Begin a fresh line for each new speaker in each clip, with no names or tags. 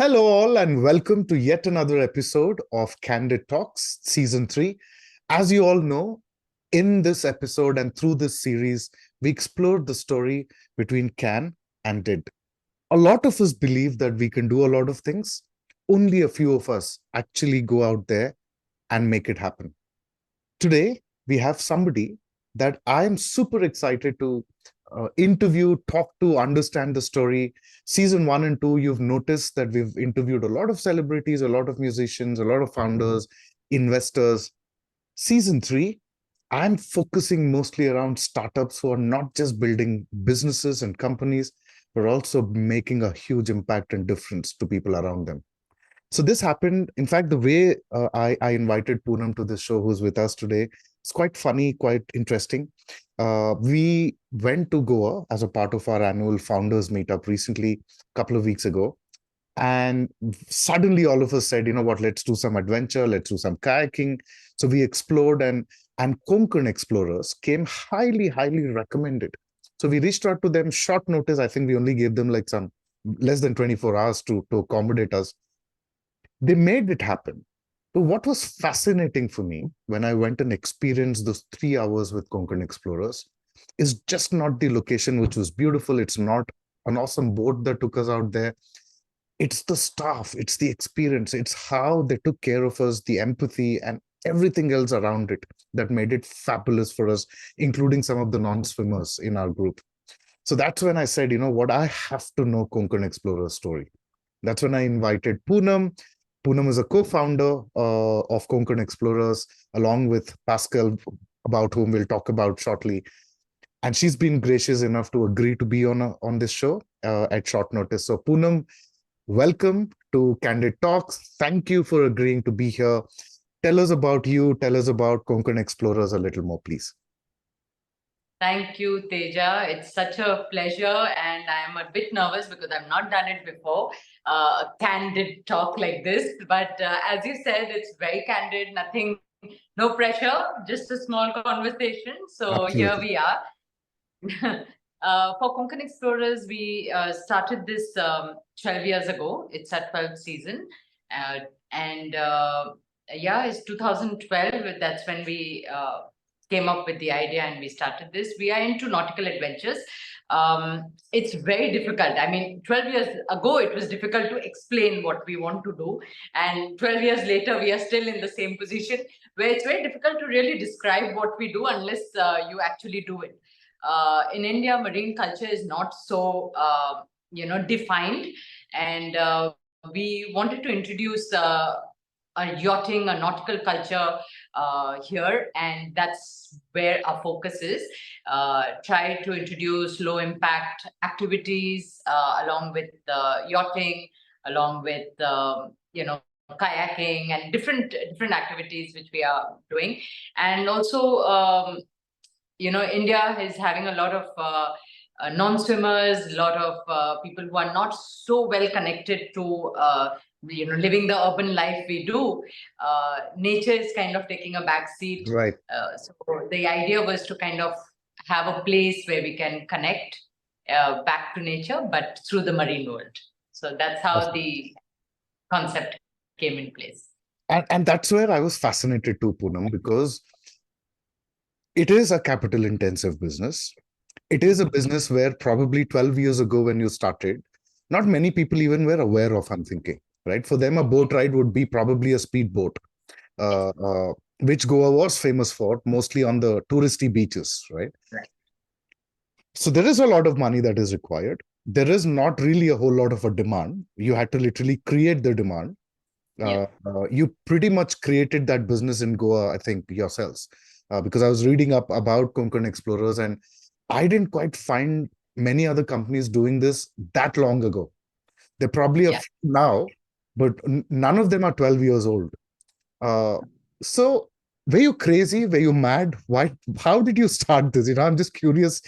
Hello, all, and welcome to yet another episode of Candid Talks, Season 3. As you all know, in this episode and through this series, we explored the story between can and did. A lot of us believe that we can do a lot of things. Only a few of us actually go out there and make it happen. Today, we have somebody that I am super excited to interview, talk to, understand the story. Season 1 and 2, you've noticed that we've interviewed a lot of celebrities, a lot of musicians, a lot of founders, investors. Season 3, I'm focusing mostly around startups who are not just building businesses and companies, but also making a huge impact and difference to people around them. So this happened. In fact, the way I invited Poonam to this show, who's with us today, it's quite funny, quite interesting. We went to Goa as a part of our annual founders meetup recently, a couple of weeks ago. And suddenly all of us said, you know what, let's do some adventure, let's do some kayaking. So we explored, and Konkan Explorers came highly, highly recommended. So we reached out to them short notice. I think we only gave them like some less than 24 hours to accommodate us. They made it happen. So what was fascinating for me when I went and experienced those 3 hours with Konkan Explorers is just not the location, which was beautiful. It's not an awesome boat that took us out there. It's the staff, it's the experience, it's how they took care of us, the empathy and everything else around it that made it fabulous for us, including some of the non-swimmers in our group. So that's when I said, you know what, I have to know Konkan Explorer's story. That's when I invited Poonam. Poonam is a co-founder of Konkan Explorers, along with Pascal, about whom we'll talk about shortly. And she's been gracious enough to agree to be on this show at short notice. So Poonam, welcome to Candid Talks. Thank you for agreeing to be here. Tell us about you. Tell us about Konkan Explorers a little more, please.
Thank you, Teja. It's such a pleasure, and I'm a bit nervous because I've not done it before, a candid talk like this. But as you said, it's very candid, nothing, no pressure, just a small conversation. So here
Absolutely.
we are. For Konkan Explorers, we started this 12 years ago. It's our 12th season. And yeah, it's 2012. That's when we came up with the idea and we started this. We are into nautical adventures. It's very difficult. I mean, 12 years ago, it was difficult to explain what we want to do. And 12 years later, we are still in the same position where it's very difficult to really describe what we do unless you actually do it. In India, marine culture is not so, defined. And we wanted to introduce a yachting, a nautical culture here, and that's where our focus is. Try to introduce low impact activities along with yachting, along with kayaking and different activities which we are doing. And also India is having a lot of non-swimmers, a lot of people who are not so well connected to living the urban life we do. Nature is kind of taking a back seat.
Right.
So the idea was to kind of have a place where we can connect back to nature, but through the marine world. So that's how
Awesome.
the concept came in place.
And that's where I was fascinated too, Poonam, because it is a capital intensive business. It is a business where probably 12 years ago when you started, not many people even were aware of, I'm thinking, right? For them, a boat ride would be probably a speedboat, which Goa was famous for, mostly on the touristy beaches, right?
Right.
So there is a lot of money that is required. There is not really a whole lot of a demand. You had to literally create the demand. You pretty much created that business in Goa, I think, yourselves, because I was reading up about Konkan Explorers and I didn't quite find many other companies doing this that long ago. They're probably a few now, but none of them are 12 years old. So were you crazy? Were you mad? Why? How did you start this? I'm just curious,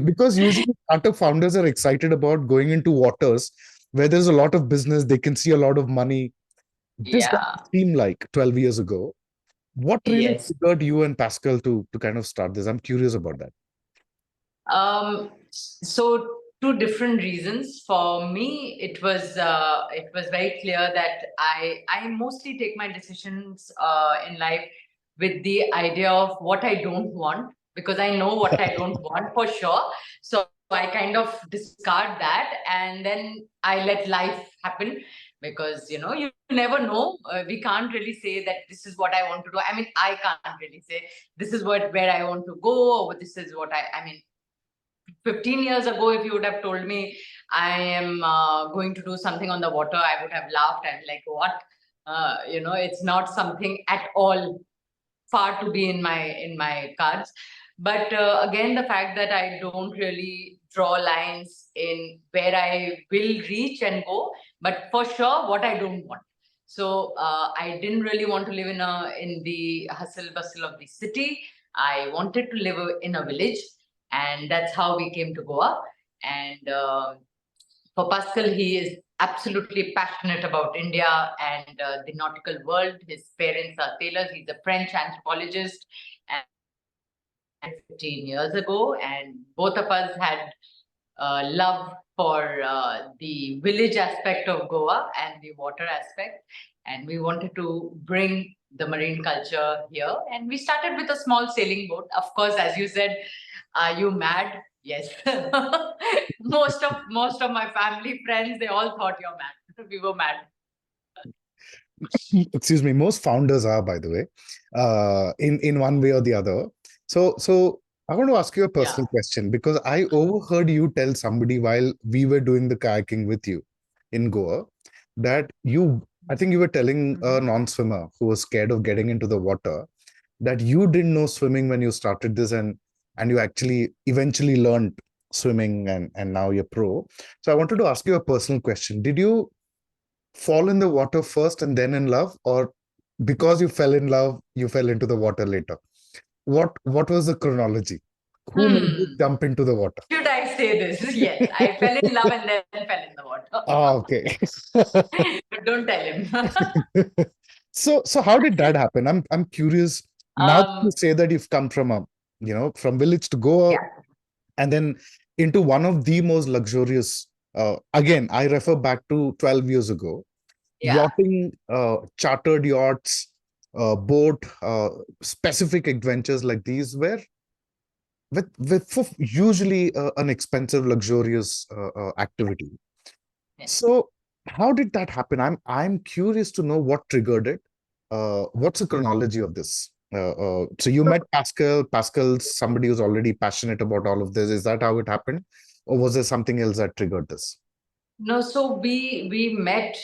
because usually startup founders are excited about going into waters where there's a lot of business, they can see a lot of money. This doesn't seem like 12 years ago. What really triggered you and Pascal to kind of start this? I'm curious about that.
So two different reasons. For me, it was very clear that I mostly take my decisions in life with the idea of what I don't want, because I know what I don't want for sure. So I kind of discard that, and then I let life happen, because you never know. We can't really say that this is what I want to do. I mean, I can't really say this is where I want to go, or this is what I mean, 15 years ago, if you would have told me I am going to do something on the water, I would have laughed. I'm like, what? It's not something at all far to be in my cards. But again, the fact that I don't really draw lines in where I will reach and go, but for sure what I don't want. So I didn't really want to live in the hustle bustle of the city. I wanted to live in a village, and that's how we came to Goa. And for Pascal, he is absolutely passionate about India and the nautical world. His parents are sailors. He's a French anthropologist, and 15 years ago, and both of us had love for the village aspect of Goa and the water aspect, and we wanted to bring the marine culture here. And we started with a small sailing boat. Of course, as you said, are you mad? Yes. Most of my family friends, they all thought you're mad. We were mad.
Excuse me, most founders are, by the way, in one way or the other. So I want to ask you a personal question, because I overheard you tell somebody while we were doing the kayaking with you in Goa that I think you were telling a non-swimmer who was scared of getting into the water that you didn't know swimming when you started this, and you actually eventually learned swimming, and now you're pro. So I wanted to ask you a personal question. Did you fall in the water first and then in love, or because you fell in love you fell into the water later? What was the chronology? Who made you jump into the water?
Should I say this? Yes, I fell in love and then fell in the water.
Okay.
But don't tell him.
So how did that happen? I'm curious. Now that you say that you've come from village to Goa,
Yeah.
and then into one of the most luxurious, again I refer back to 12 years ago,
Yeah.
yachting, chartered yachts, boat, specific adventures like these, where with for usually an expensive, luxurious activity.
Yeah.
So how did that happen? I'm curious to know what triggered it. What's the chronology of this? So you met Pascal. Pascal's somebody who's already passionate about all of this. Is that how it happened, or was there something else that triggered this?
No, so we met.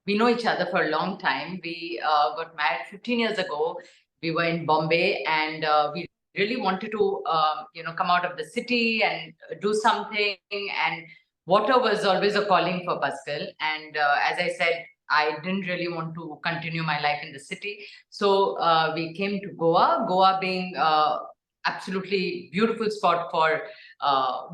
We know each other for a long time. We got married 15 years ago. We were in Bombay, and we really wanted to, come out of the city and do something. And water was always a calling for Pascal. And as I said, I didn't really want to continue my life in the city. So we came to Goa. Goa being absolutely beautiful spot for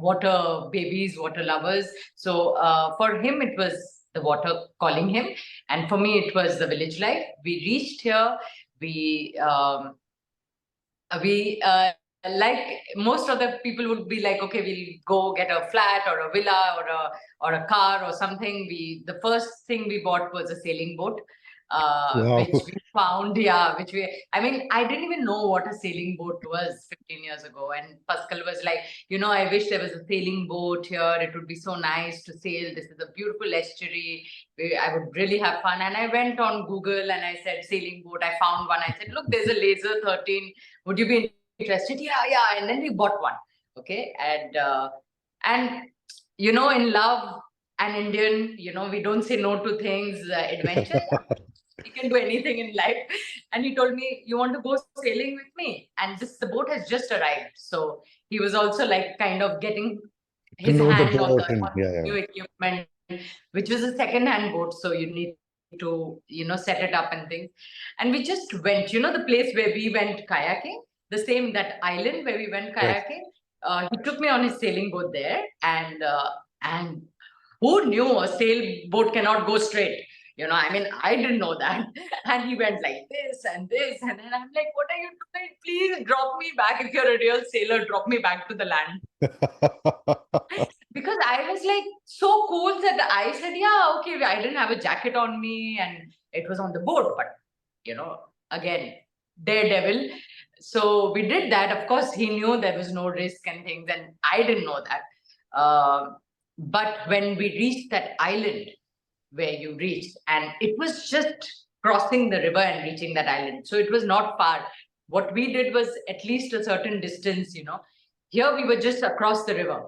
water babies, water lovers. So for him, it was the water calling him, and for me, it was the village life. We reached here. We we like most of the people would be like, okay, we'll go get a flat or a villa or a car or something. The first thing we bought was a sailing boat,
Wow.
which we found. Yeah, I mean, I didn't even know what a sailing boat was 15 years ago. And Pascal was like, I wish there was a sailing boat here. It would be so nice to sail. This is a beautiful estuary. I would really have fun. And I went on Google and I said sailing boat. I found one. I said, look, there's a laser 13. Would you be interested? Yeah. And then we bought one. Okay. And in love and Indian, we don't say no to things, adventure. We can do anything in life. And he told me, you want to go sailing with me? And the boat has just arrived. So he was also like kind of getting
To
his
know the
hand on
boat,
the
and
new equipment, which was a second-hand boat. So you need to, set it up and things. And we just went, the place where we went kayaking, that island where we went
right.
kayaking. He took me on his sailing boat there, and who knew a sailboat cannot go straight? I mean, I didn't know that. And he went like this and this. And then I'm like, what are you doing? Please drop me back. If you're a real sailor, drop me back to the land. Because I was like so cool that I said, yeah, okay, I didn't have a jacket on me and it was on the boat. But, again, daredevil. So we did that. Of course, he knew there was no risk and things. And I didn't know that. But when we reached that island, where you reached, and it was just crossing the river and reaching that island. So it was not far. What we did was at least a certain distance, Here we were just across the river.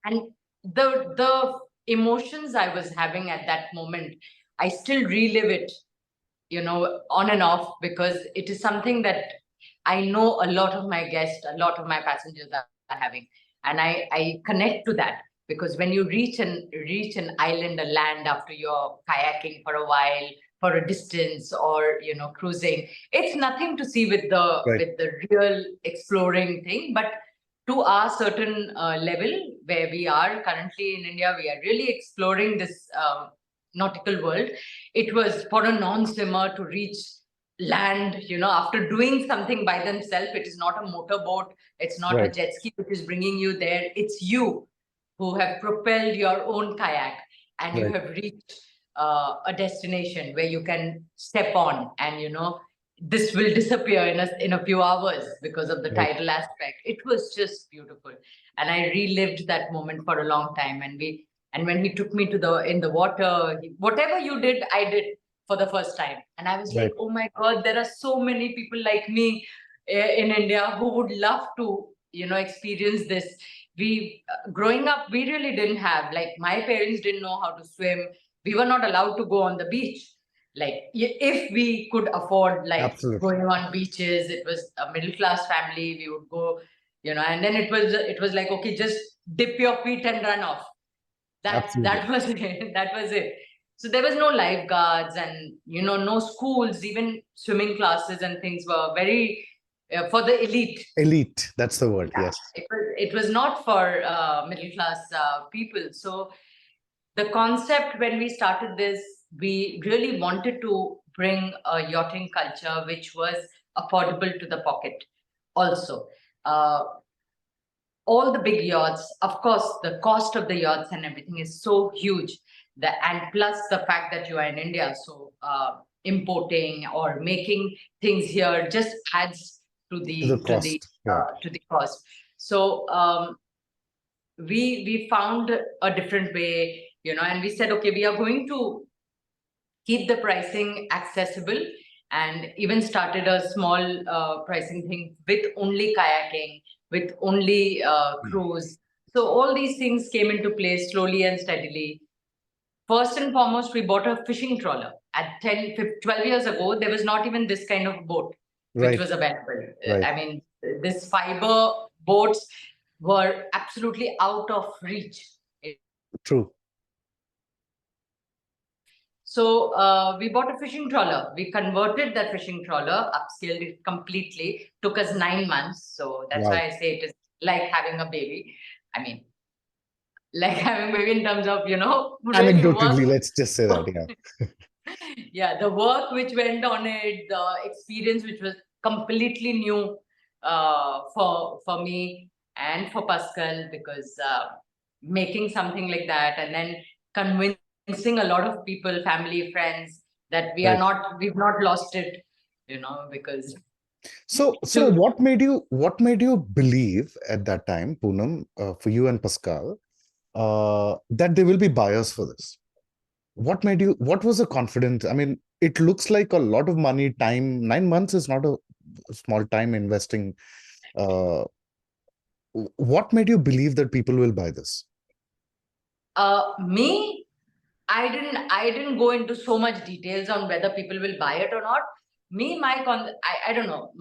And the emotions I was having at that moment, I still relive it, on and off, because it is something that I know a lot of my guests, a lot of my passengers are having. And I connect to that. Because when you reach an island, a land, after you're kayaking for a while, for a distance, or cruising, it's nothing to see with the
Right.
with the real exploring thing. But to our certain level, where we are currently in India, we are really exploring this nautical world. It was for a non-swimmer to reach land, after doing something by themselves. It is not a motorboat, it's not a
Right.
jet ski which is bringing you there. It's you who have propelled your own kayak, and you
Right.
have reached a destination where you can step on, and this will disappear in a few hours because of the
Right.
tidal aspect. It was just beautiful, and I relived that moment for a long time. And when he took me in the water, whatever you did, I did for the first time. And I was like,
Right.
oh my God, there are so many people like me in India who would love to, experience this. Growing up, we really didn't have, like, my parents didn't know how to swim. We were not allowed to go on the beach. Like, if we could afford, like,
Absolutely.
going on beaches, it was a middle class family. We would go, and then it was like, okay, just dip your feet and run off.
Absolutely.
That was it. That was it. So there was no lifeguards, and no schools. Even swimming classes and things were very for the elite.
Elite. That's the word.
Yeah,
Yes.
it was not for middle class people. So the concept, when we started this, we really wanted to bring a yachting culture which was affordable to the pocket. Also, uh, all the big yachts, of course, the cost of the yachts and everything is so huge. And plus the fact that you are in India, so importing or making things here just adds to
To the
the to the
cost. Right.
to the cost. So we found a different way, and we said, okay, we are going to keep the pricing accessible, and even started a small pricing thing with only kayaking, with only cruise. So all these things came into place slowly and steadily. First and foremost, we bought a fishing trawler. At 10, 12 years ago, there was not even this kind of boat which
Right.
was available.
Right.
I mean, this fiber boats were absolutely out of reach.
True.
So we bought a fishing trawler. We converted that fishing trawler, upscaled it completely. Took us 9 months. So that's
Wow.
why I say it is like having a baby. I mean, like having a baby in terms of, really
Anecdotally,
work.
let's just say that. Yeah.
Yeah, the work which went on it, the experience which was completely new for me and for Pascal, because making something like that and then convincing a lot of people, family, friends, that
Right.
we've not lost it, because
So what made you believe at that time, Poonam, for you and Pascal, that there will be buyers for this? What was the confidence? I mean, it looks like a lot of money, time. 9 months is not a small time investing. Uh, what made you believe that people will buy this?
me, I didn't go into so much details on whether people will buy it or not. I don't know.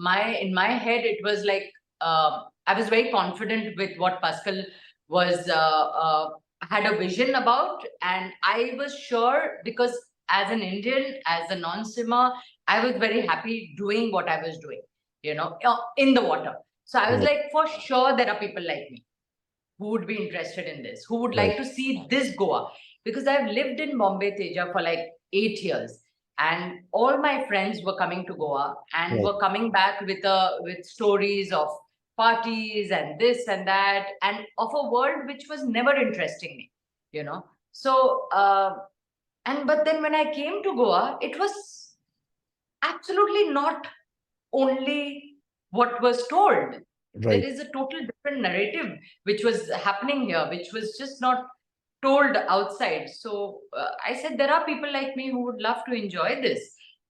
In my head, it was like I was very confident with what Pascal was had a vision about, and I was sure, because as an Indian, as a non-swimmer, I was very happy doing what I was doing, in the water. So I was
Right.
like, for sure, there are people like me who would be interested in this, who would
Right.
like to see this Goa. Because I've lived in Bombay, Teja, for like 8 years. And all my friends were coming to Goa and
Right.
were coming back with stories of parties and this and that, and of a world which was never interesting me, you know. So and but then when I came to Goa, it was absolutely not only what was told. There
Right.
is a total different narrative which was happening here, which was just not told outside. So I said there are people like me who would love to enjoy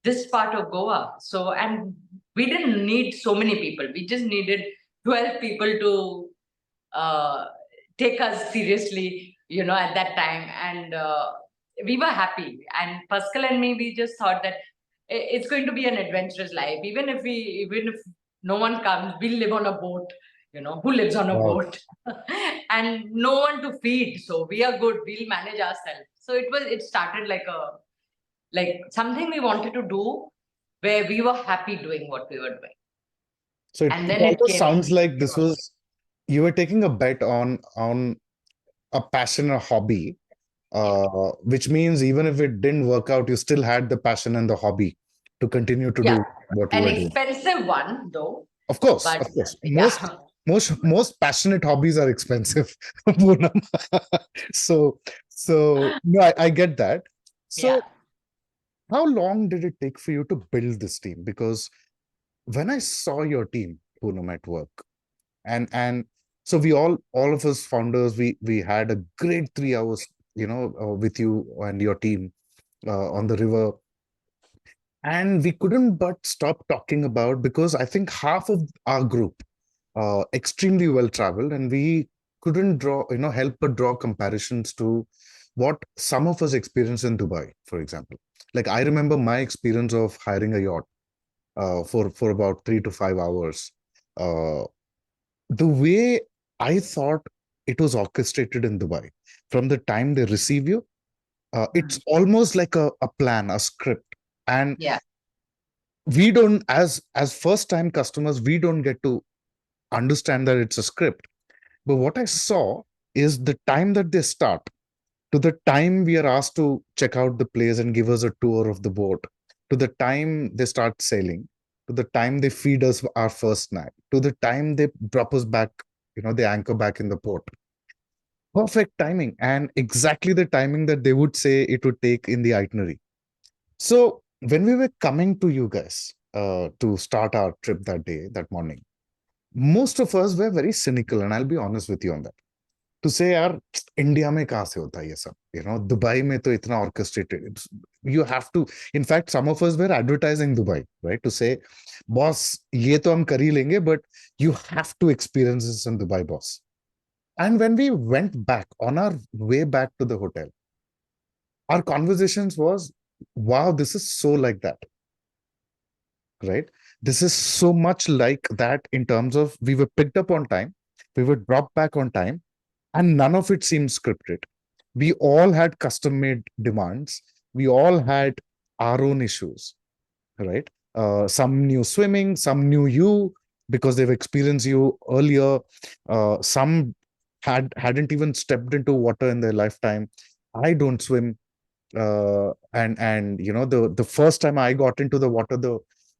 this part of Goa. So, and we didn't need so many people. We just needed 12 people to take us seriously, you know, at that time. And we were happy. And Pascal and me, we just thought that it's going to be an adventurous life. Even if no one comes, we'll live on a boat. You know, who lives on a
Wow.
boat? And no one to feed. So we are good. We'll manage ourselves. So it started like something we wanted to do where we were happy doing what we were doing.
So it
And then it
almost
came.
sounds like this was, you were taking a bet on a passion, a hobby, which means even if it didn't work out, you still had the passion and the hobby to continue to
Yeah,
do what you
an
were doing.
expensive one though,
Of course,
but
of course. Most
yeah,
most passionate hobbies are expensive, Poonam. So no, I get that.
yeah.
So how long did it take for you to build this team? Because when I saw your team, Poonam, at work, and so we all of us founders, we had a great 3 hours, with you and your team on the river, and we couldn't but stop talking about, because I think half of our group extremely well traveled, and we couldn't help but draw comparisons to what some of us experienced in Dubai, for example. Like, I remember my experience of hiring a yacht for about 3 to 5 hours. Uh, the way I thought it was orchestrated in Dubai, from the time they receive you, it's
Mm.
almost like a plan, a script. And
Yeah.
we don't, as first time customers, we don't get to understand that it's a script. But what I saw is the time that they start to the time we are asked to check out the place and give us a tour of the boat, to the time they start sailing, to the time they feed us our first snack, to the time they drop us back, they anchor back in the port. Perfect timing, and exactly the timing that they would say it would take in the itinerary. So when we were coming to you guys to start our trip that day, that morning, most of us were very cynical, and I'll be honest with you on that. To say, यार, India में कहाँ से होता है ये सब, Dubai में तो इतना orchestrated. You have to, in fact, some of us were advertising Dubai, right, to say, boss, ये तो हम कर ही लेंगे, but you have to experience this in Dubai, boss. And when we went back on our way back to the hotel, our conversations was, wow, this is so like that, right? This is so much like that, in terms of we were picked up on time, we were dropped back on time, and none of it seemed scripted. We all had custom made demands. We all had our own issues, right? Some knew swimming, some knew you because they've experienced you earlier. Some hadn't even stepped into water in their lifetime. I don't swim, and the first time I got into the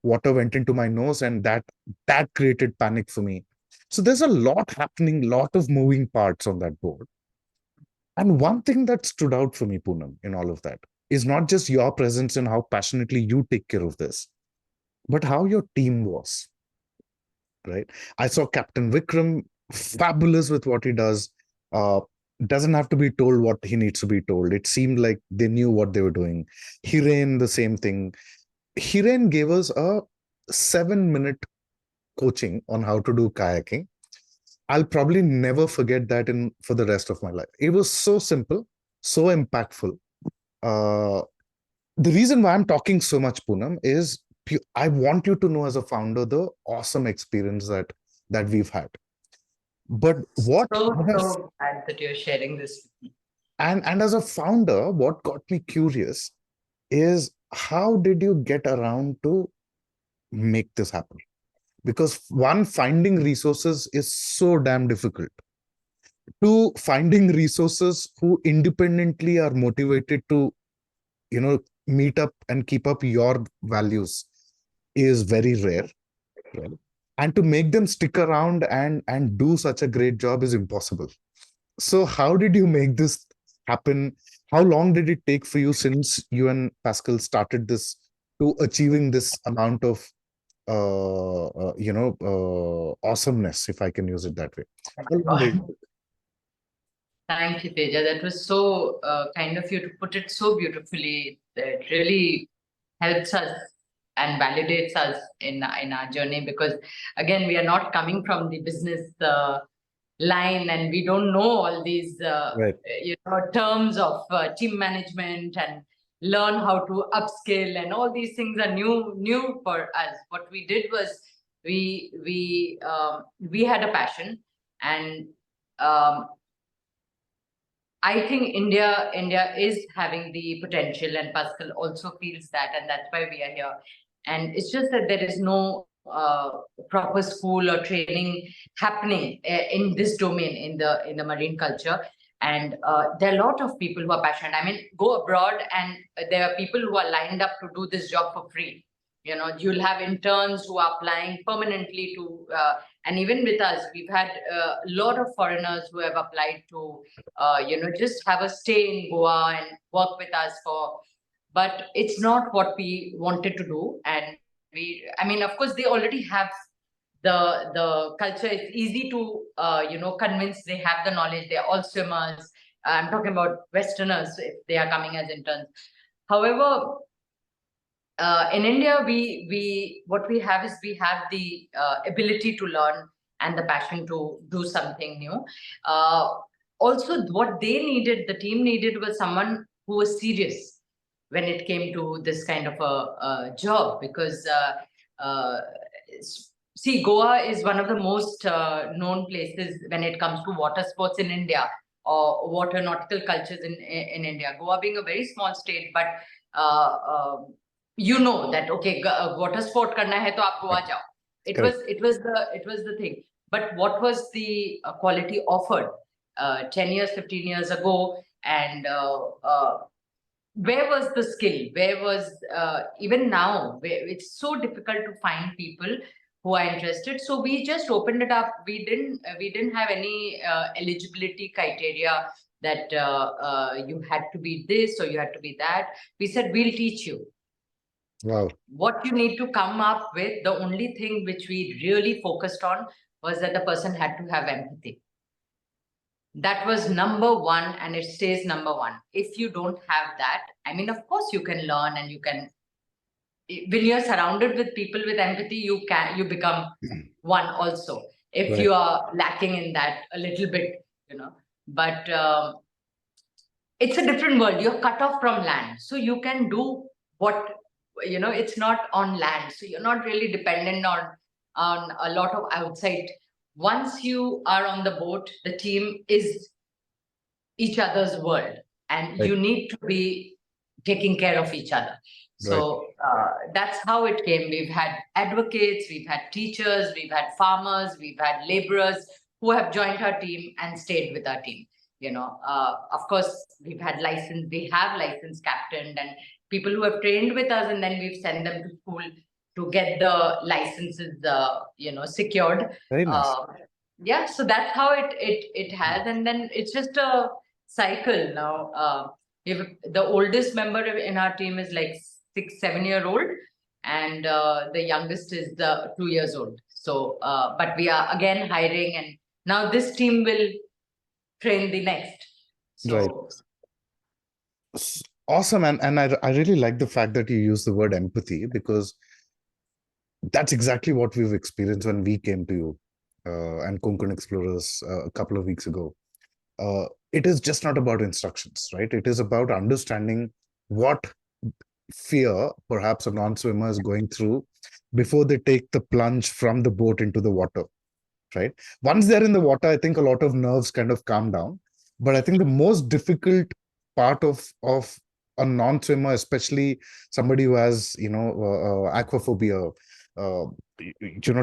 water went into my nose, and that created panic for me. So there's a lot happening, lot of moving parts on that board. And one thing that stood out for me, Poonam, in all of that is not just your presence and how passionately you take care of this, but how your team was, right? I saw Captain Vikram, fabulous with what he does. Uh, doesn't have to be told what he needs to be told. It seemed like they knew what they were doing. Hiren, the same thing. Hiren gave us a 7-minute coaching on how to do kayaking. I'll probably never forget that in for the rest of my life. It was so simple, so impactful. Uh, the reason why I'm talking so much, Poonam, is I want you to know, as a founder, the awesome experience that we've had. But what
So glad that you're sharing this with me.
and as a founder, what got me curious is, how did you get around to make this happen? Because one, finding resources is so damn difficult. Two, finding resources who independently are motivated to meet up and keep up your values is very rare, right? And to make them stick around and do such a great job is impossible. So how did you make this happen? How long did it take for you since you and Pascal started this to achieving this amount of awesomeness, if I can use it that way?
Oh
How long
my
did it
God. Thank you, Teja. That was so kind of you to put it so beautifully. It really helps us and validates us in our journey, because again, we are not coming from the business line, and we don't know all these
right?
terms of team management and learn how to upskill, and all these things are new for us. What we did was we had a passion, and um, I think India is having the potential, and Pascal also feels that, and that's why we are here. And it's just that there is no proper school or training happening in this domain, in the marine culture. And there are a lot of people who are passionate. I mean, go abroad, and there are people who are lined up to do this job for free. You'll have interns who are applying permanently to, and even with us, we've had a lot of foreigners who have applied to just have a stay in Goa and work with us but it's not what we wanted to do. And I mean, of course, they already have the culture. It's easy to, convince they have the knowledge. They're all swimmers. I'm talking about Westerners if they are coming as interns. However, in India, we what we have is we have the ability to learn and the passion to do something new. Also, what they needed, the team needed, was someone who was serious when it came to this kind of a job, because see, Goa is one of the most known places when it comes to water sports in India, or water nautical cultures in India. Goa being a very small state, but uh, that okay, water sport karna hai to aap Goa jao. It
Correct.
was the thing. But what was the quality offered 10 years, 15 years ago, and where was the skill? Where was even now? It's so difficult to find people who are interested. So we just opened it up. We didn't have any eligibility criteria that you had to be this or you had to be that. We said we'll teach you.
Wow.
What you need to come up with. The only thing which we really focused on was that the person had to have empathy. That was number one, and it stays number one. If you don't have that, I mean, of course, you can learn, and you can. When you're surrounded with people with empathy, you become one also. If
Right.
you are lacking in that a little bit, but it's a different world. You're cut off from land, so you can do what it's not on land, so you're not really dependent on a lot of outside. Once you are on the boat, the team is each other's world, and
Right.
you need to be taking care of each other.
Right.
So that's how it came. We've had advocates, we've had teachers, we've had farmers, we've had laborers who have joined our team and stayed with our team. Of course, we have licensed captained, and people who have trained with us, and then we've sent them to school to get the licenses secured.
Very nice.
Yeah, so that's how it has. And then it's just a cycle now. If the oldest member in our team is like 6, 7 year old, and the youngest is the 2 years old. So but we are again hiring, and now this team will train the next.
Right.
So
Awesome. And I really like the fact that you use the word empathy, because that's exactly what we've experienced when we came to you and Konkan Explorers a couple of weeks ago. It is just not about instructions, right? It is about understanding what fear perhaps a non-swimmer is going through before they take the plunge from the boat into the water, right? Once they're in the water, I think a lot of nerves kind of calm down. But I think the most difficult part of a non-swimmer, especially somebody who has aquaphobia, uh,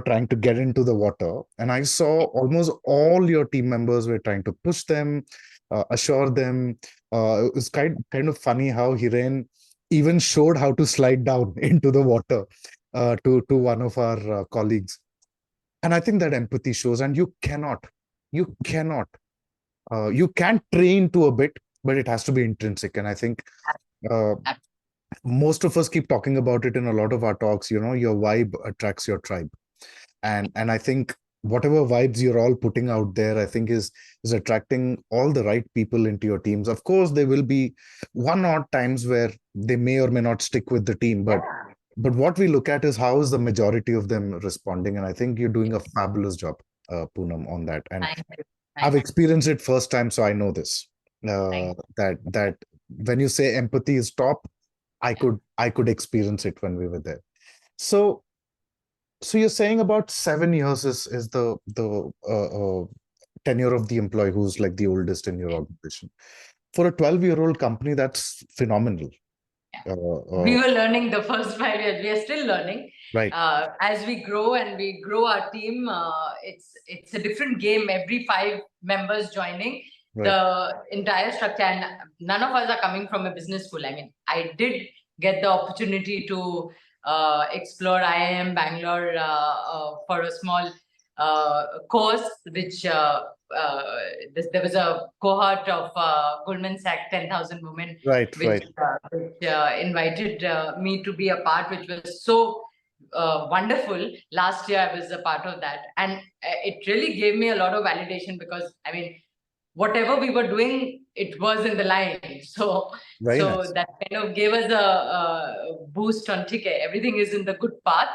trying to get into the water. And I saw almost all your team members were trying to push them, assure them. It was kind of funny how Hiren even showed how to slide down into the water to one of our colleagues. And I think that empathy shows, and you cannot, you can train to a bit, but it has to be intrinsic. And I think uh, most of us keep talking about it in a lot of our talks. Your vibe attracts your tribe, and I think whatever vibes you're all putting out there, I think is attracting all the right people into your teams. Of course, there will be one odd times where they may or may not stick with the team, but what we look at is how is the majority of them responding, and I think you're doing a fabulous job, Poonam, on that. And
Thank you.
I've
Thank you.
experienced it first time, so I know this.
Thank
That when you say empathy is top, I could experience it when we were there. So you're saying about 7 years is the tenure of the employee who's like the oldest in your organization. For a 12-year-old company, that's phenomenal.
We were learning the first 5 years. We are still learning.
Right,
As we grow and we grow our team, it's a different game. Every 5 members joining
right,
the entire structure, and none of us are coming from a business school. I mean, I did get the opportunity to explore IIM Bangalore for a small course, which there was a cohort of Goldman Sachs 10,000 women,
right,
which,
right,
invited me to be a part, which was so wonderful. Last year, I was a part of that, and it really gave me a lot of validation because I mean, whatever we were doing, it was in the line. So,
very nice.
that kind of gave us a boost on ticket. Everything is in the good path.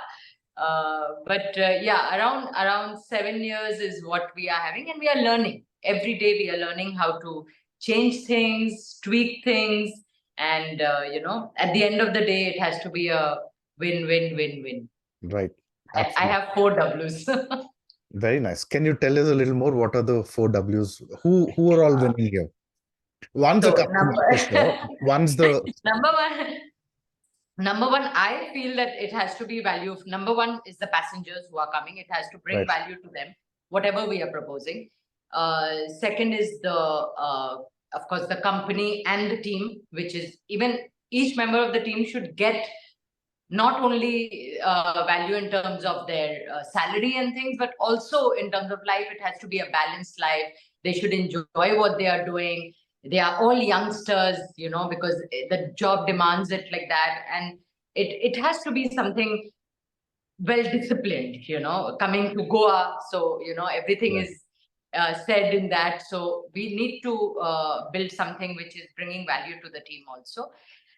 But yeah, around 7 years is what we are having, and we are learning every day. We are learning how to change things, tweak things, and at the end of the day, it has to be a win-win-win-win.
Right,
I
absolutely.
have 4 Ws.
Very nice. Can you tell us a little more? What are the 4 Ws? Who are all winning here? One's the
So
customer for sure. One's the
number one, number one, I feel that it has to be value of number one is the passengers who are coming. It has to bring
right,
value to them, whatever we are proposing. Second is of course, the company and the team, which is even each member of the team should get not only value in terms of their salary and things, but also in terms of life. It has to be a balanced life. They should enjoy what they are doing. They are all youngsters, because the job demands it like that. And it has to be something well disciplined, coming to Goa. So, everything
right,
is said in that. So we need to build something which is bringing value to the team also.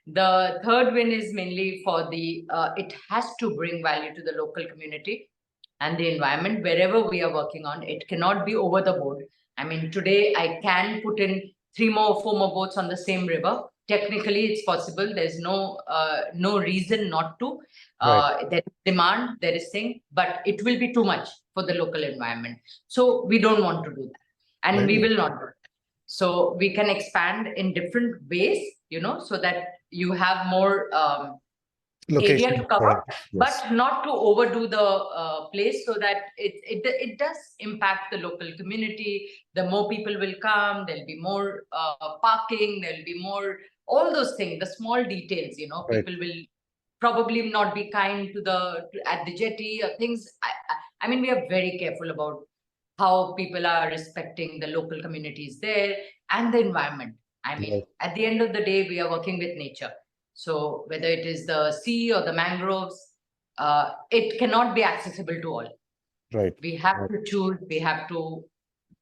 The third win is mainly for it has to bring value to the local community and the environment wherever we are working on. It cannot be over the board. I mean, today I can put in 3 more or 4 more boats on the same river. Technically, it's possible. There's no reason not to.
right,
There is demand, there is thing, but it will be too much for the local environment. So we don't want to do that, and
very
we
nice.
will not do that. So we can expand in different ways, so that you have more area to
Location
cover,
for
but
yes,
not to overdo the place, so that it does impact the local community. The more people will come, there'll be more parking, there'll be more all those things, the small details.
right,
People will probably not be kind at the jetty or things. I mean, we are very careful about how people are respecting the local communities there and the environment. I mean,
right,
at the end of the day, we are working with nature. So whether it is the sea or the mangroves, it cannot be accessible to all.
right,
We have
right,
to choose, we have to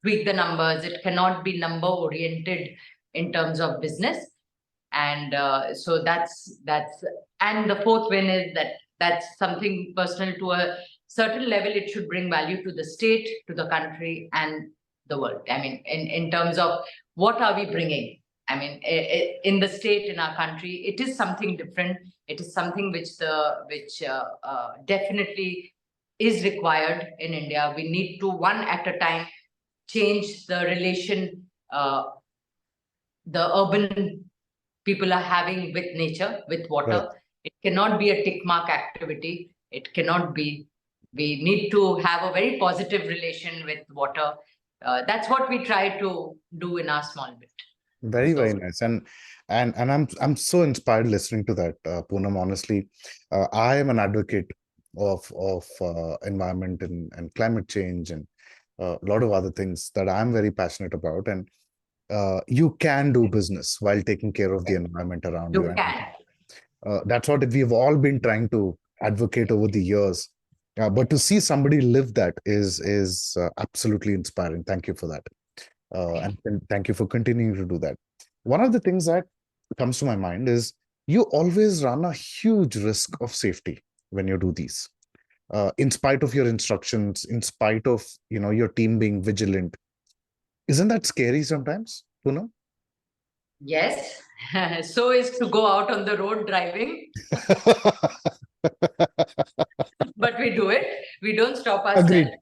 tweak the numbers. It cannot be number oriented in terms of business. And so that's and the fourth win is that's something personal to a certain level. It should bring value to the state, to the country, and the world. I mean, in terms of what are we bringing. I mean, in the state, in our country, it is something different. It is something which definitely is required in India. We need to, one at a time, change the relation the urban people are having with nature, with
right.
water. It cannot be a tick mark activity. It cannot be. We need to have a very positive relation with water. That's what we try to do in our small bit.
Very, very
So
nice. And And I'm so inspired listening to that, Poonam. Honestly, I am an advocate of environment and climate change and a lot of other things that I'm very passionate about. And you can do business while taking care of the environment around you.
You
And
can.
that's what we've all been trying to advocate over the years. But to see somebody live that is absolutely inspiring. Thank you for that. And thank you for continuing to do that. One of the things that comes to my mind is you always run a huge risk of safety when you do these. In spite of your instructions, in spite of your team being vigilant, isn't that scary sometimes?
Yes. So is to go out on the road driving, but we do it. We don't stop
Agreed.
ourselves.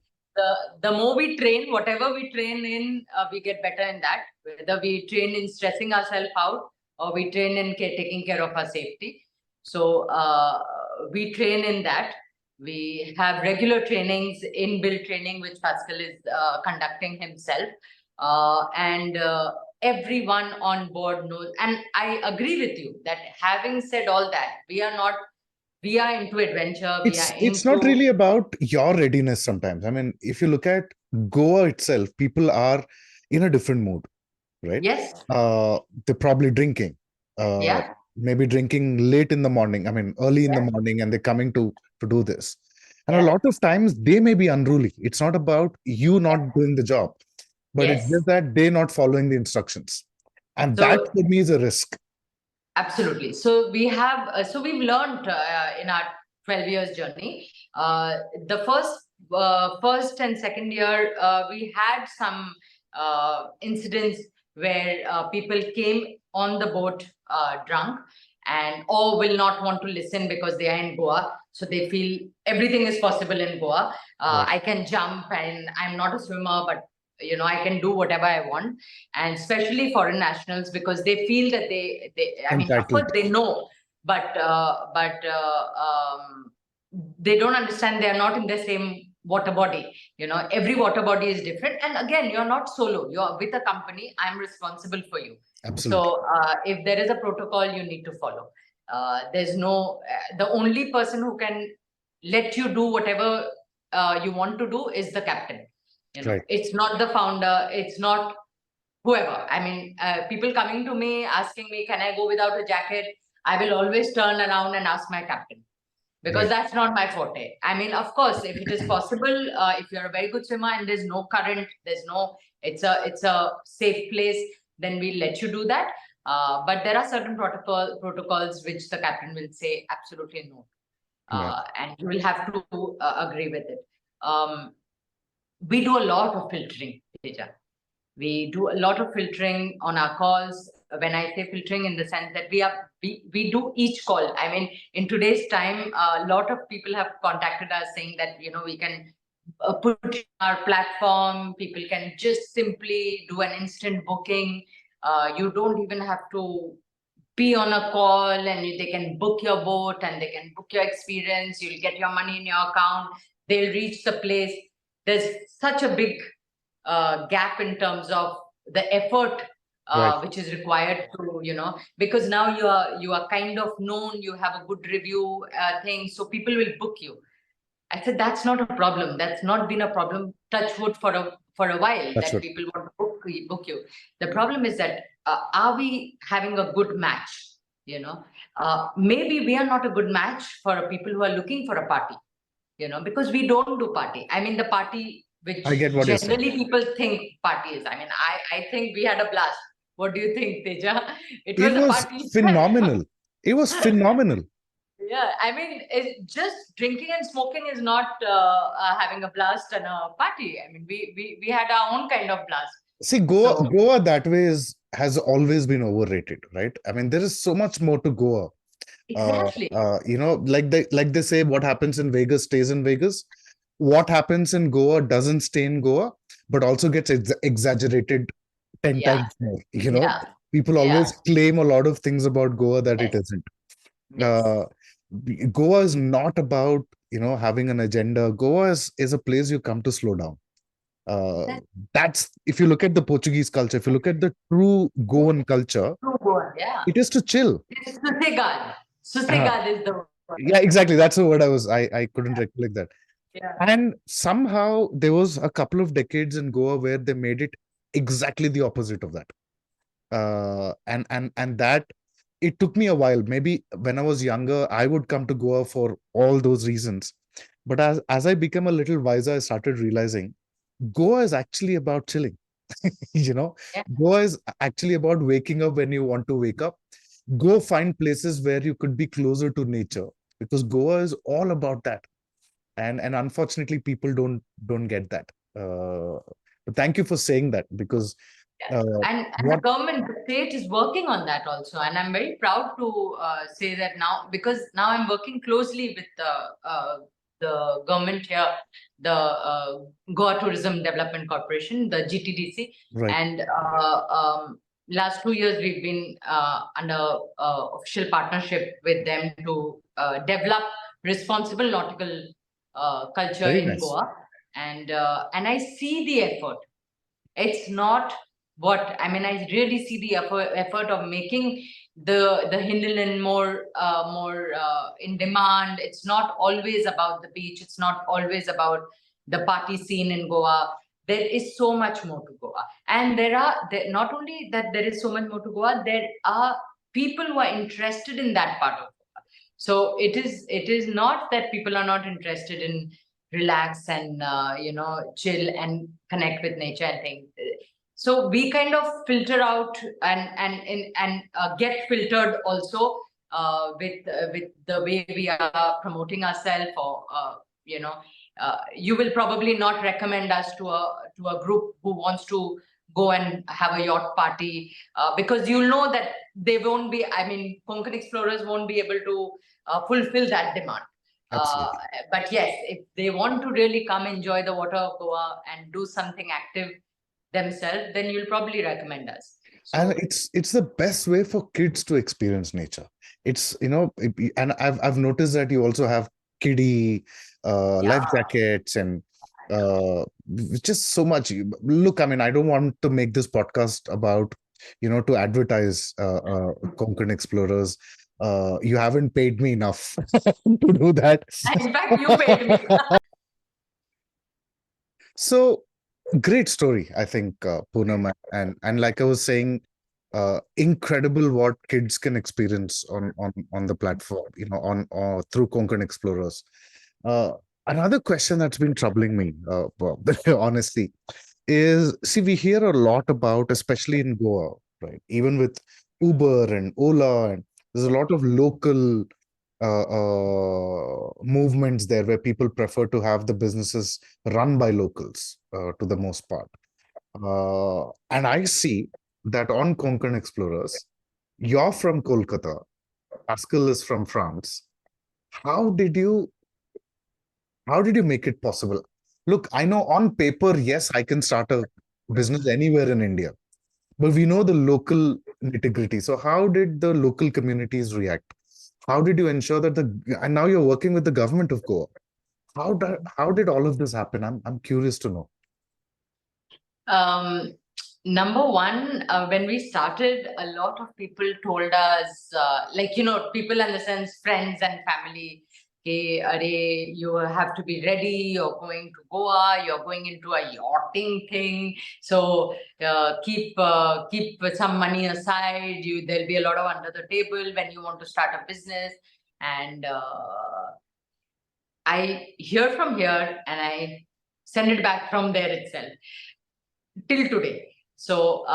The more we train, whatever we train in, we get better in that. Whether we train in stressing ourselves out or we train in taking care of our safety. So we train in that. We have regular trainings, inbuilt training, which Pascal is conducting himself. And everyone on board knows. And I agree with you that having said all that, we are into adventure, we are
It's not
into.
really about your readiness sometimes. I mean, if you look at Goa itself, people are in a different mood, right?
Yes.
They're probably drinking, uh,
Yeah.
maybe drinking late in the morning, I mean, early in the
Yeah.
morning, and they're coming to do this. And a
Yeah.
lot of times they may be unruly. It's not about you not doing the job, but it's
Yes.
just that they're not following the instructions. And that
So
for me is a risk.
absolutely. So we have, so we've learned in our 12 years journey. The first and second year, we had some incidents where people came on the boat drunk and or will not want to listen because they are in Goa. So they feel everything is possible in Goa.
Right.
I can jump and I'm not a swimmer, but I can do whatever I want. And especially foreign nationals, because they feel that they I mean, of course
Entitled.
they know, but they don't understand, they are not in the same water body. Every water body is different, and again, you're not solo, you're with a company. I'm responsible for you.
Absolutely.
So if there is a protocol, you need to follow. There's no The only person who can let you do whatever you want to do is the captain.
Right.
It's not the founder, it's not whoever. I mean, people coming to me asking me, can I go without a jacket? I will always turn around and ask my captain, because
Right.
that's not my forte. I mean, of course, if it is possible, if you're a very good swimmer and there's no current, it's a safe place, then we'll let you do that. But there are certain protocols which the captain will say absolutely no,
Right.
and you will have to agree with it. We do a lot of filtering, Teja. We do a lot of filtering on our calls. When I say filtering, in the sense that we do each call. I mean, in today's time, a lot of people have contacted us saying that we can put our platform. People can just simply do an instant booking. You don't even have to be on a call, and they can book your boat and they can book your experience. You'll get your money in your account. They'll reach the place. There's such a big gap in terms of the effort
Right.
which is required to because now you are kind of known, you have a good review thing, so people will book you. I said that's not a problem, that's not been a problem, touch wood, for a while,
That's
that
what.
people want to book you. The problem is that are we having a good match? Maybe we are not a good match for people who are looking for a party, because we don't do party. I mean, the party
I
which
get what you're saying.
generally people think party is. I mean, I think we had a blast. What do you think, Teja? It
It
was a
was
party.
phenomenal. It was phenomenal.
Yeah, I mean, just drinking and smoking is not having a blast and a party. I mean, we had our own kind of blast.
See,
So
Goa that way has always been overrated, right? I mean, there is so much more to Goa.
exactly,
Like they say, what happens in Vegas stays in Vegas. What happens in Goa doesn't stay in Goa, but also gets exaggerated 10
yeah,
times more.
yeah,
People
yeah,
always claim a lot of things about Goa that it
yes,
isn't.
yes.
Uh, Goa is not about, having an agenda. Goa is a place you come to slow down. Uh,
That
that's if you look at the Portuguese culture, if you look at the true Goan culture,
Goa. Yeah.
It is to chill.
It's Susegad.
Uh,
Susegad is the word.
yeah, exactly. That's the word I couldn't recollect that.
Yeah.
And somehow there was a couple of decades in Goa where they made it exactly the opposite of that. And that it took me a while. Maybe when I was younger, I would come to Goa for all those reasons. But as I became a little wiser, I started realizing Goa is actually about chilling. You know,
Yeah.
Goa is actually about waking up when you want to wake up. Go find places where you could be closer to nature, because Goa is all about that. And unfortunately, people don't get that. But thank you for saying that, because
Yeah.
uh,
And the
what
government, the state is working on that also. And I'm very proud to say that now, because now I'm working closely with the government here, the Goa Tourism Development Corporation, the GTDC.
right,
And last 2 years, we've been under official partnership with them to develop responsible nautical culture
very
in
nice,
Goa. And I see the effort. It's not what I mean. I really see the effort of making the hinterland more in demand. It's not always about the beach. It's not always about the party scene in Goa. There is so much more to Goa, and not only that there is so much more to Goa. There are people who are interested in that part of Goa. So it is not that people are not interested in relax and chill and connect with nature and things. So we kind of filter out and get filtered also with the way we are promoting ourselves, or you will probably not recommend us to a group who wants to go and have a yacht party, because you'll know that they won't be, I mean, Konkan Explorers won't be able to fulfill that demand. Uh,
absolutely.
but yes, if they want to really come enjoy the water of Goa and do something active themselves, then you'll probably recommend us.
And
So
it's the best way for kids to experience nature. It's, and I've noticed that you also have kiddie life
yeah,
jackets, and just so much. Look, I mean, I don't want to make this podcast about, to advertise Konkan Explorers. You haven't paid me enough to do that.
in fact, you paid me.
So great story, I think, Poonam, and like I was saying, incredible what kids can experience on the platform, on through Konkan Explorers. Uh, Another question that's been troubling me, Bob, honestly, is, see, we hear a lot about, especially in Goa, right? Even with Uber and Ola, and there's a lot of local movements there where people prefer to have the businesses run by locals to the most part. And I see that on Konkan Explorers, you're from Kolkata, Pascal is from France. How did you how did you make it possible? Look, I know on paper, yes, I can start a business anywhere in India, but we know the local nitty-gritty. So how did the local communities react? How did you ensure that and now you're working with the government of Goa? How did all of this happen? I'm curious to know.
Um, Number one, when we started, a lot of people told us, people in the sense, friends and family, okay, you have to be ready, you're going to Goa, you're going into a yachting thing. So keep some money aside. There'll be a lot of under the table when you want to start a business. And I hear from here and I send it back from there itself till today. So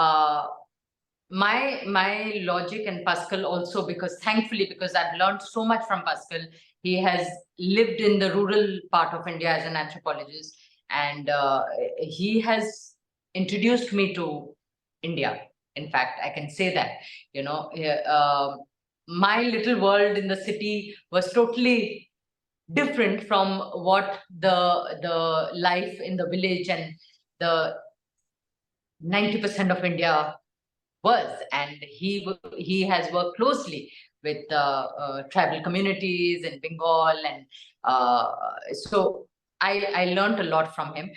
my logic, and Pascal also, because thankfully, because I've learned so much from Pascal. He has lived in the rural part of India as an anthropologist, and he has introduced me to India. In fact, I can say that, my little world in the city was totally different from what the life in the village and the 90% of India was. And he has worked closely with tribal communities in Bengal, and so I learned a lot from him.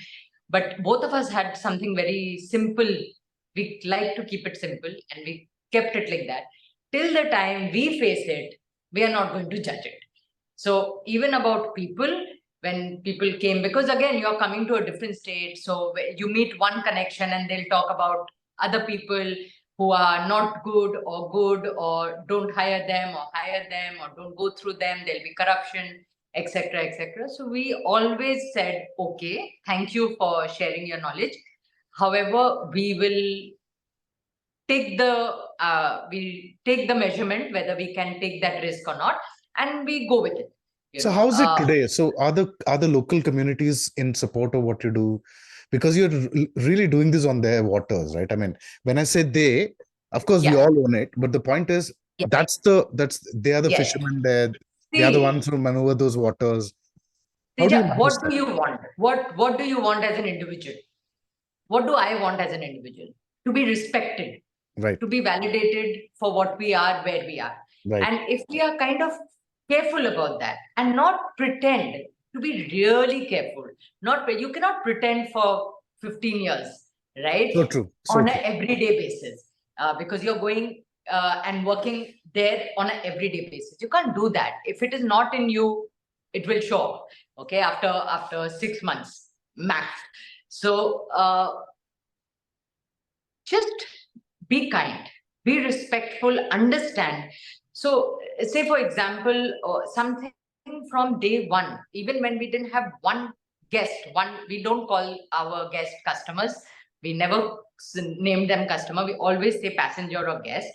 But both of us had something very simple. We like to keep it simple, and we kept it like that. Till the time we face it, we are not going to judge it. So even about people, when people came, because again, you're coming to a different state. So you meet one connection and they'll talk about other people who are not good or don't hire them or don't go through them. There'll be corruption, etc., etc. So we always said, okay, thank you for sharing your knowledge. However, we take the measurement whether we can take that risk or not, and we go with it.
So how is it today? So are the local communities in support of what you do? Because you're really doing this on their waters, right? I mean, when I say they, of course we
Yeah.
all own it, but the point is
Yeah.
they are the
Yes.
fishermen there. They are the
See,
ones who maneuver those waters. How do you
Teja,
manage
what
that?
do you want? What do you want as an individual? What do I want as an individual? To be respected,
Right,
to be validated for what we are, where we are.
right.
And if we are kind of careful about that and not pretend, to be really careful, you cannot pretend for 15 years, right?
So true. So
On
true.
an everyday basis, because you're going and working there on an everyday basis. You can't do that. If it is not in you, it will show up, okay, after 6 months max. So just be kind, be respectful, understand. So say for example, something from day one, even when we didn't have one guest, we don't call our guest customers, we never name them customer, we always say passenger or guest.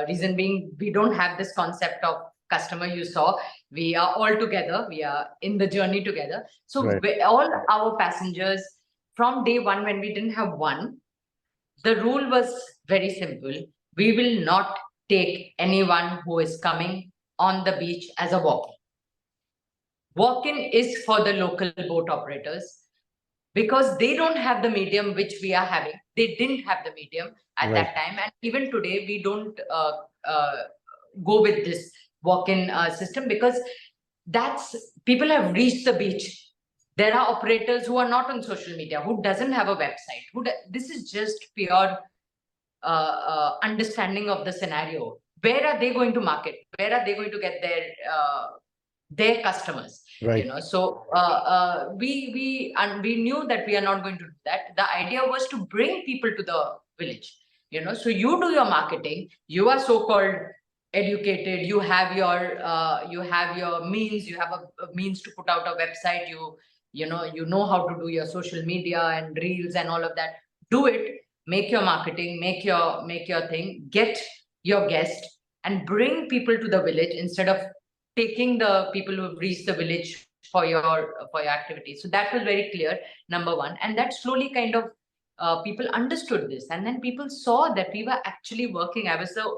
Reason being, we don't have this concept of customer. You saw, we are all together, we are in the journey together. So
Right.
all our passengers, from day one, when we didn't have one, the rule was very simple. We will not take anyone who is coming on the beach as a walk-in. Walk-in is for the local boat operators because they don't have the medium which we are having. They didn't have the medium at
Right.
that time. And even today, we don't go with this walk-in system because people have reached the beach. There are operators who are not on social media, who doesn't have a website. This is just pure understanding of the scenario. Where are they going to market? Where are they going to get their customers?
Right.
So we knew that we are not going to do that. The idea was to bring people to the village. So you do your marketing. You are so-called educated. You have your means. You have a means to put out a website. You know how to do your social media and reels and all of that. Do it. Make your marketing. Make your thing. Get your guest and bring people to the village instead of taking the people who have reached the village for your activity. So that was very clear, number one. And that slowly kind of people understood this, and then people saw that we were actually working. I was the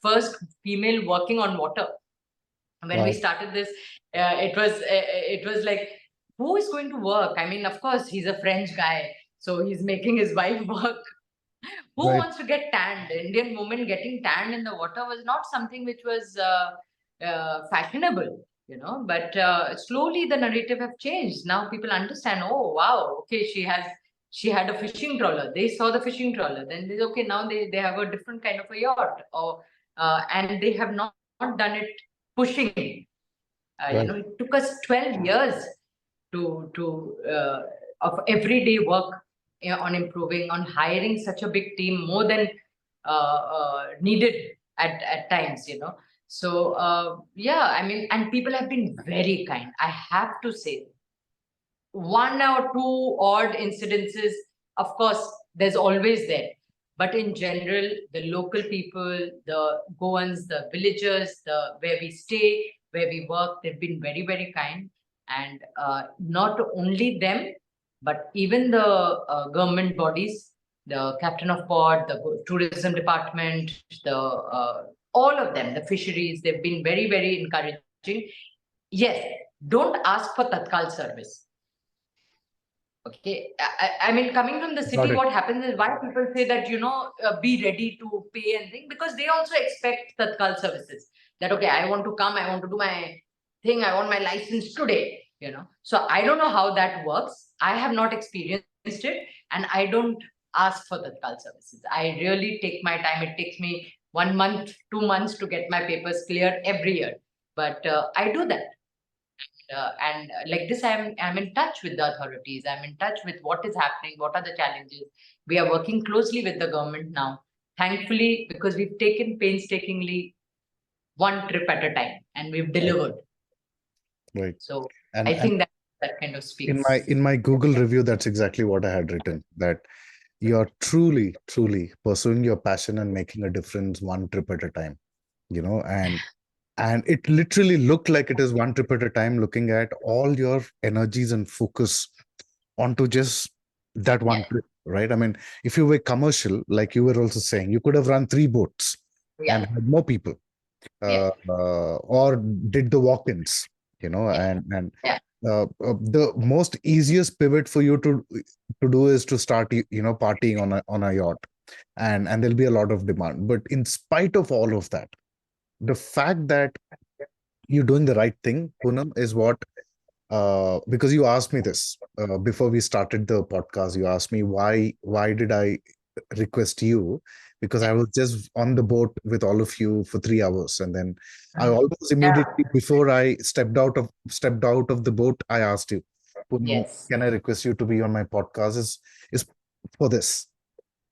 first female working on water. When we
Wow.
started this, it was like, who is going to work? I mean, of course, he's a French guy, so he's making his wife work. Who
Right.
wants to get tanned? Indian woman getting tanned in the water was not something which was fashionable, but slowly the narrative have changed. Now people understand, oh wow, okay, she had a fishing trawler. They saw the fishing trawler, then they, okay, now they have a different kind of a yacht, or and they have not done it pushing.
Right.
It took us 12 years to of everyday work, on improving, on hiring such a big team, more than needed at times. So yeah, I mean, and people have been very kind, I have to say. One or two odd incidences, of course, there's always there. But in general, the local people, the Goans, the villagers, where we stay, where we work, they've been very, very kind. And not only them, but even the government bodies, the captain of port, the tourism department, the all of them, the fisheries, they've been very, very encouraging. Yes, don't ask for Tatkal service. Okay, I mean, coming from the
Got
city,
it.
what happens is, why people say that, be ready to pay and thing, because they also expect Tatkal services. That, okay, I want to come, I want to do my thing, I want my license today. So I don't know how that works. I have not experienced it, and I don't ask for the call services. I really take my time. It takes me 1 month, 2 months to get my papers cleared every year. But I do that. And like this, I'm in touch with the authorities. I'm in touch with what is happening, what are the challenges. We are working closely with the government now, thankfully, because we've taken painstakingly one trip at a time and we've delivered.
Right.
So I
And
think that kind of
in
speaks.
my Google review, that's exactly what I had written, that you're truly pursuing your passion and making a difference one trip at a time, and it literally looked like it is one trip at a time, looking at all your energies and focus onto just that one
Yeah.
trip, right? I mean, if you were commercial, like you were also saying, you could have run 3 boats and
Yeah.
had more people,
Yeah.
or did the walk-ins,
Yeah.
and
Yeah.
the most easiest pivot for you to do is to start, partying on a yacht, and there'll be a lot of demand. But in spite of all of that, the fact that you're doing the right thing, Poonam, is what, because you asked me this before we started the podcast. You asked me why did I request you, because I was just on the boat with all of you for 3 hours, and then I almost
Yeah.
immediately, before I stepped out of the boat, I asked you, Poonam,
Yes.
can I request you to be on my podcast? Is for this,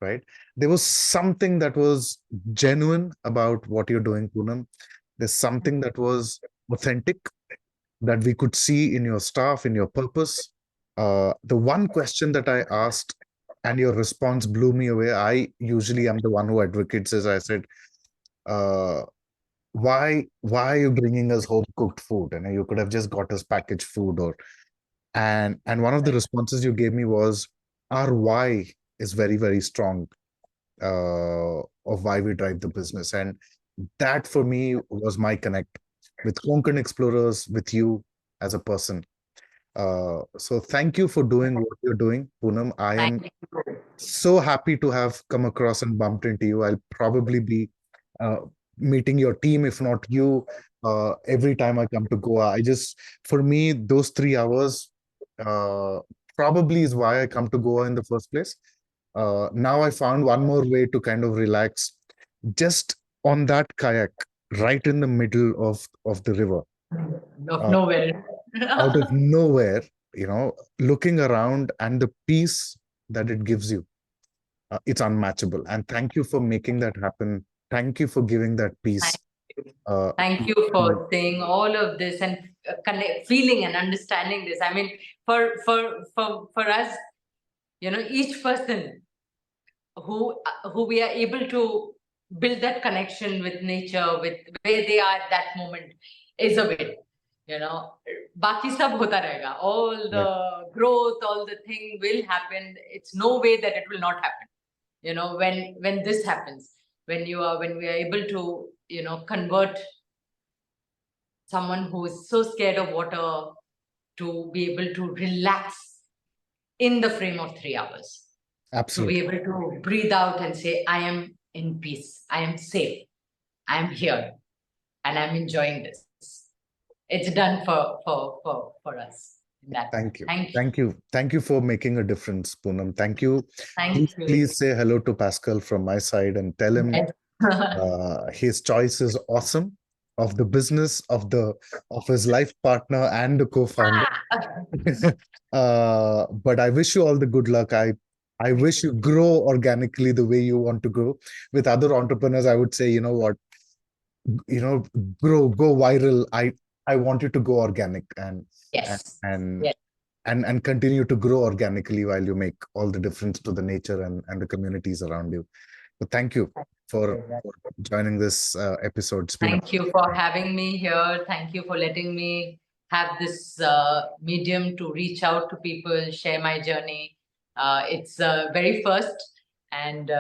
right? There was something that was genuine about what you're doing, Poonam. There's something that was authentic, that we could see in your staff, in your purpose. The one question that I asked, and your response blew me away. I usually am the one who advocates, as I said, uh, why are you bringing us home cooked food? And you could have just got us packaged food, and one of the responses you gave me was, our why is very strong, of why we drive the business. And that for me was my connect with Konkan Explorers, with you as a person. So thank you for doing what you're doing, Poonam. I am
Thank you.
so happy to have come across and bumped into you. I'll probably be uh, meeting your team, if not you, every time I come to Goa. For me, those 3 hours uh, probably is why I come to Goa in the first place. Now I found one more way to kind of relax, just on that kayak, right in the middle of the river,
Of
uh,
nowhere.
out of nowhere, looking around, and the peace that it gives you, it's unmatchable. And thank you for making that happen. Thank you for giving that
Thank
peace.
you.
Uh,
Thank you
to-
for saying all of this and feeling and understanding this. I mean, for us, each person who we are able to build that connection with nature, with where they are at that moment, is a win. Baki sab hota rahega. All
right.
the growth, all the thing will happen. It's no way that it will not happen. When this happens, when we are able to convert someone who is so scared of water to be able to relax in the frame of 3 hours, to be
Absolutely.
able to breathe out and say, I am in peace, I am safe, I am here, and I'm enjoying this. It's done for us in that way.
Thank you.
Thank you.
Thank you. Thank you for making a difference, Poonam. Thank you.
Thank you.
Please say hello to Pascal from my side and tell him
Yes.
his choice is awesome, of the business, of his life partner and the co-founder. But I wish you all the good luck. I wish you grow organically the way you want to grow. With other entrepreneurs, I would say, you know what, you know, go viral. I want you to go organic, and
Yes.
and
Yes.
and continue to grow organically while you make all the difference to the nature and the communities around you. So thank you for joining this episode. It's been a
Thank you for having me here. Thank you for letting me have this medium to reach out to people, share my journey. It's very first, and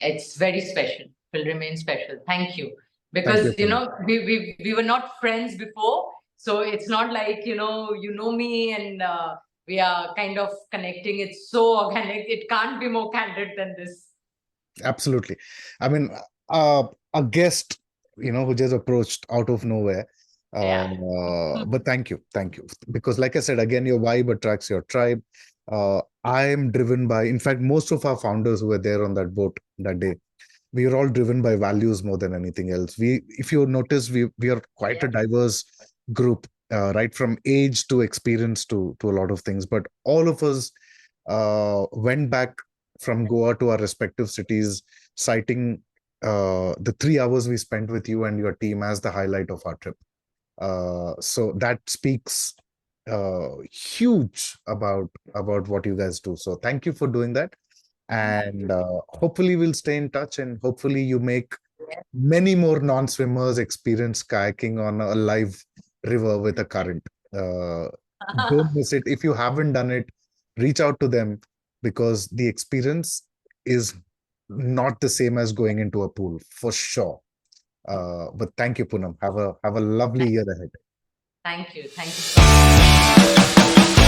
it's very special. Will remain special. Thank you,
thank you,
because
Poonam.
we were not friends before, so it's not like you know me and we are kind of connecting. It's so organic. It can't be more candid than this.
Absolutely. I mean, a guest, who just approached out of nowhere.
Yeah.
But thank you, because like I said, again, your vibe attracts your tribe. I am driven by, in fact, most of our founders who were there on that boat that day, we are all driven by values more than anything else. If you notice, we are quite a diverse group, right from age to experience to a lot of things. But all of us went back from Goa to our respective cities, citing the 3 hours we spent with you and your team as the highlight of our trip. So that speaks huge about what you guys do. So thank you for doing that. And hopefully we'll stay in touch, and hopefully you make many more non-swimmers experience kayaking on a live river with a current. Don't miss it. If you haven't done it, reach out to them, because the experience is not the same as going into a pool for sure. But thank you, Poonam. Have a lovely year ahead.
Thank you. Thank you so much.